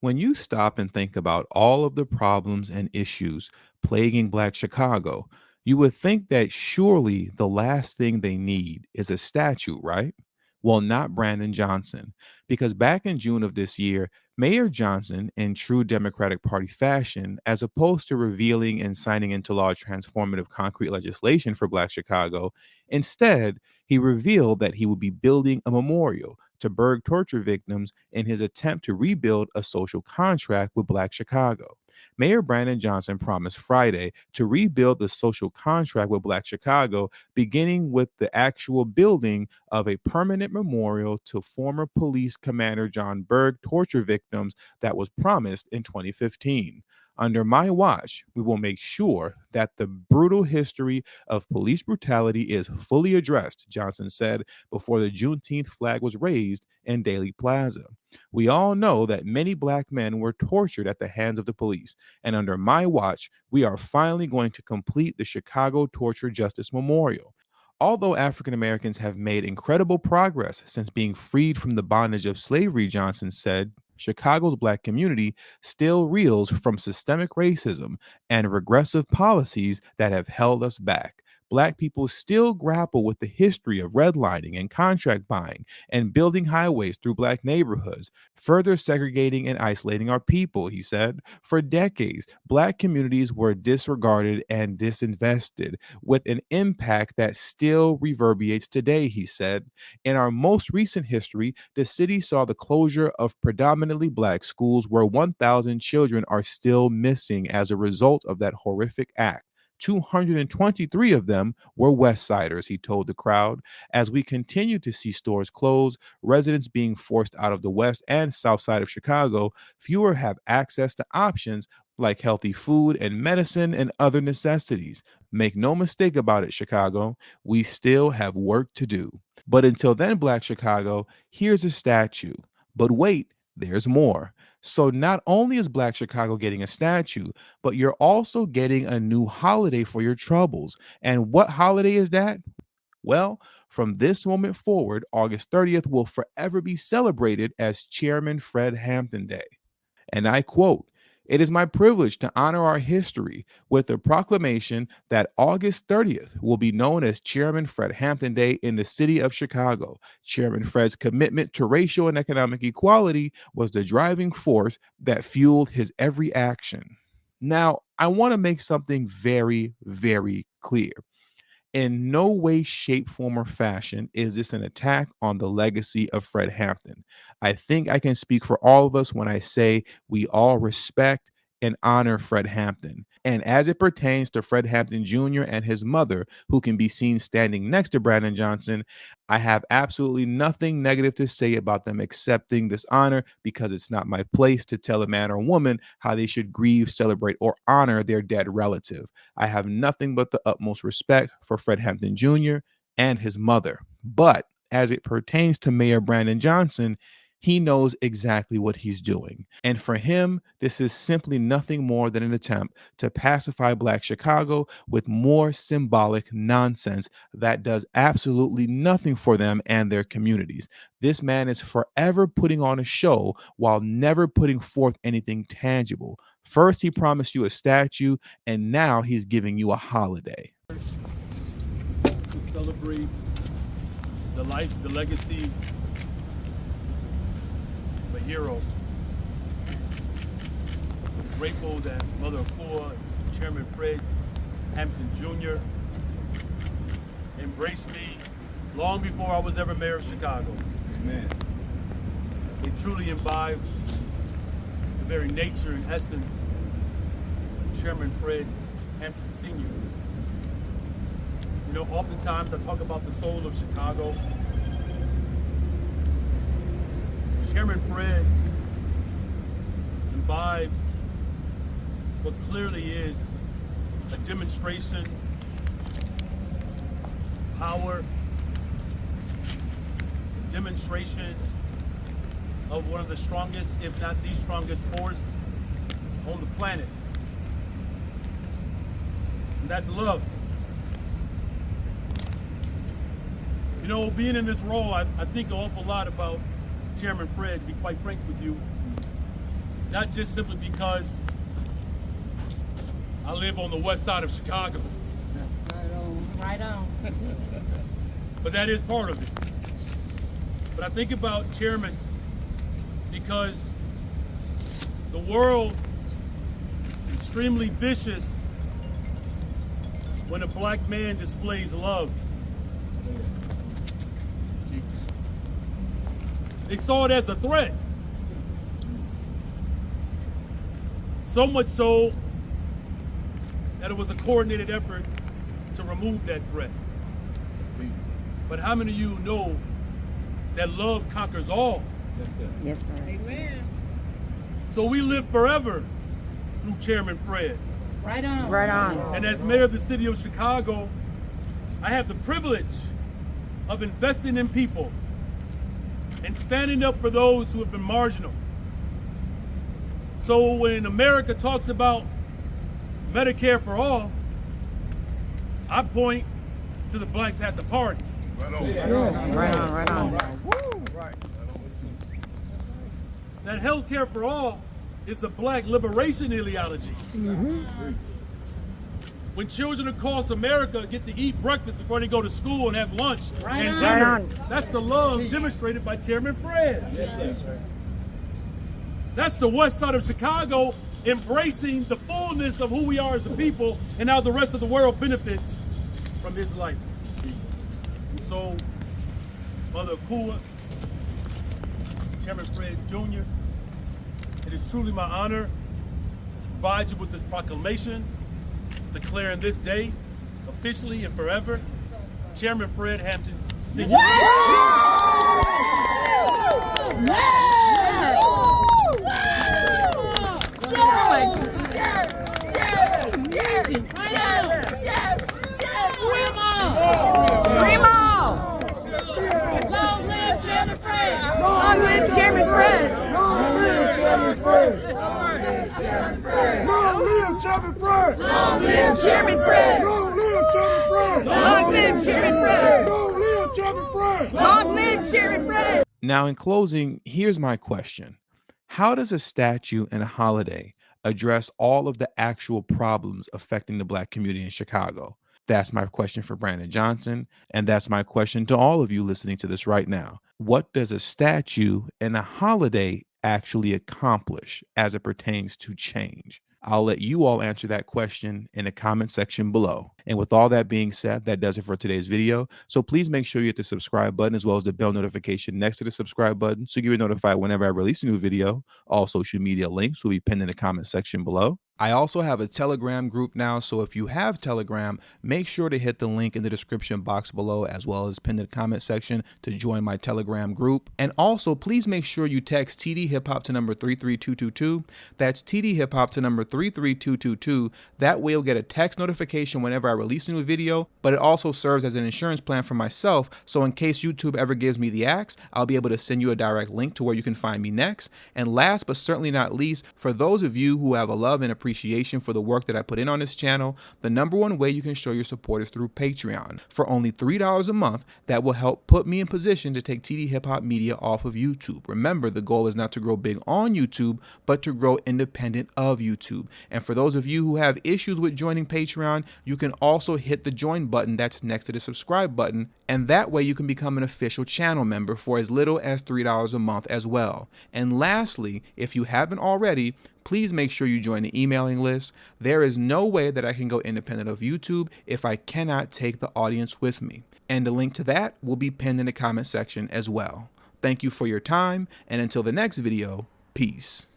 When you stop and think about all of the problems and issues plaguing Black Chicago, you would think that surely the last thing they need is a statue, right? Well, not Brandon Johnson, because back in June of this year, Mayor Johnson, in true Democratic Party fashion, as opposed to revealing and signing into law transformative concrete legislation for Black Chicago, instead, he revealed that he would be building a memorial to Berg torture victims in his attempt to rebuild a social contract with Black Chicago. Mayor Brandon Johnson promised Friday to rebuild the social contract with Black Chicago, beginning with the actual building of a permanent memorial to former police commander John Berg torture victims that was promised in 2015. Under my watch, we will make sure that the brutal history of police brutality is fully addressed, Johnson said before the Juneteenth flag was raised in Daley Plaza. We all know that many Black men were tortured at the hands of the police, and under my watch, we are finally going to complete the Chicago Torture Justice Memorial. Although African Americans have made incredible progress since being freed from the bondage of slavery, Johnson said, Chicago's Black community still reels from systemic racism and regressive policies that have held us back. Black people still grapple with the history of redlining and contract buying and building highways through Black neighborhoods, further segregating and isolating our people, he said. For decades, Black communities were disregarded and disinvested, with an impact that still reverberates today, he said. In our most recent history, the city saw the closure of predominantly Black schools where 1,000 children are still missing as a result of that horrific act. 223 of them were West Siders, he told the crowd. As we continue to see stores close, residents being forced out of the West and South Side of Chicago, fewer have access to options like healthy food and medicine and other necessities. Make no mistake about it, Chicago, we still have work to do. But until then, Black Chicago, here's a statue. But wait, there's more. So not only is Black Chicago getting a statue, but you're also getting a new holiday for your troubles. And what holiday is that? Well, from this moment forward, August 30th will forever be celebrated as Chairman Fred Hampton Day. And I quote, it is my privilege to honor our history with the proclamation that August 30th will be known as Chairman Fred Hampton Day in the city of Chicago. Chairman Fred's commitment to racial and economic equality was the driving force that fueled his every action. Now, I want to make something very, very clear. In no way, shape, form, or fashion is this an attack on the legacy of Fred Hampton. I think I can speak for all of us when I say we all respect and honor Fred Hampton. And as it pertains to Fred Hampton Jr. and his mother, who can be seen standing next to Brandon Johnson, I have absolutely nothing negative to say about them accepting this honor because it's not my place to tell a man or woman how they should grieve, celebrate, or honor their dead relative. I have nothing but the utmost respect for Fred Hampton Jr. and his mother. But as it pertains to Mayor Brandon Johnson, he knows exactly what he's doing. And for him, this is simply nothing more than an attempt to pacify Black Chicago with more symbolic nonsense that does absolutely nothing for them and their communities. This man is forever putting on a show while never putting forth anything tangible. First, he promised you a statue, and now he's giving you a holiday. To celebrate the life, the legacy, a hero. Grateful that Mother of Four, Chairman Fred Hampton Jr. embraced me long before I was ever mayor of Chicago. Amen. They truly imbibed the very nature and essence of Chairman Fred Hampton Sr. You know, oftentimes I talk about the soul of Chicago. Chairman Fred imbibed what clearly is a demonstration, power, a demonstration of one of the strongest, if not the strongest force on the planet. And that's love. You know, being in this role, I think an awful lot about Chairman Fred, to be quite frank with you. not just simply because I live on the west side of Chicago. Right on. But that is part of it. But I think about Chairman because the world is extremely vicious when a black man displays love. They saw it as a threat. So much so that it was a coordinated effort to remove that threat. But how many of you know that love conquers all? Yes, sir. Amen. So we live forever through Chairman Fred. Right on. Right on. And as mayor of the city of Chicago, I have the privilege of investing in people and standing up for those who have been marginal. So when America talks about Medicare for all, I point to the Black Panther Party. Right on. Yes. Right on, right on. That healthcare for all is the black liberation ideology. When children across America get to eat breakfast before they go to school and have lunch Right and on. dinner, Right on. that's the love demonstrated by Chairman Fred. That's the west side of Chicago embracing the fullness of who we are as a people and how the rest of the world benefits from his life. So, Mother Akua, Chairman Fred Jr., it is truly my honor to provide you with this proclamation, declaring this day, officially and forever, Chairman Fred Hampton, Sr. Long live Chairman Fred! Long live Chairman Fred! Long live Chairman Fred! Long live Chairman Fred! Long live Chairman Fred! Long live Chairman Fred! Long live Chairman Fred! Long live Chairman Fred! Long live Chairman Fred! Long live Chairman Fred! Now, in closing, here's my question. How does a statue and a holiday address all of the actual problems affecting the Black community in Chicago? That's my question for Brandon Johnson, and that's my question to all of you listening to this right now. What does a statue and a holiday actually accomplish as it pertains to change? I'll let you all answer that question in the comment section below. And with all that being said, that does it for today's video. So please make sure you hit the subscribe button as well as the bell notification next to the subscribe button so you get notified whenever I release a new video. All social media links will be pinned in the comment section below. I also have a Telegram group now, so if you have Telegram, make sure to hit the link in the description box below as well as pin in the comment section to join my Telegram group. And also, please make sure you text tdhiphop to number 33222. That's tdhiphop to number 33222. That way you'll get a text notification whenever I release a new video, but it also serves as an insurance plan for myself, so in case YouTube ever gives me the axe, I'll be able to send you a direct link to where you can find me next. And last but certainly not least, for those of you who have a love and appreciation for the work that I put in on this channel, the number one way you can show your support is through Patreon. For only $3 a month, that will help put me in position to take TD Hip Hop Media off of YouTube. Remember, the goal is not to grow big on YouTube, but to grow independent of YouTube. And for those of you who have issues with joining Patreon, you can also hit the join button that's next to the subscribe button, and that way you can become an official channel member for as little as $3 a month as well. And lastly, if you haven't already, please make sure you join the emailing list. There is no way that I can go independent of YouTube if I cannot take the audience with me. And the link to that will be pinned in the comment section as well. Thank you for your time, and until the next video, peace.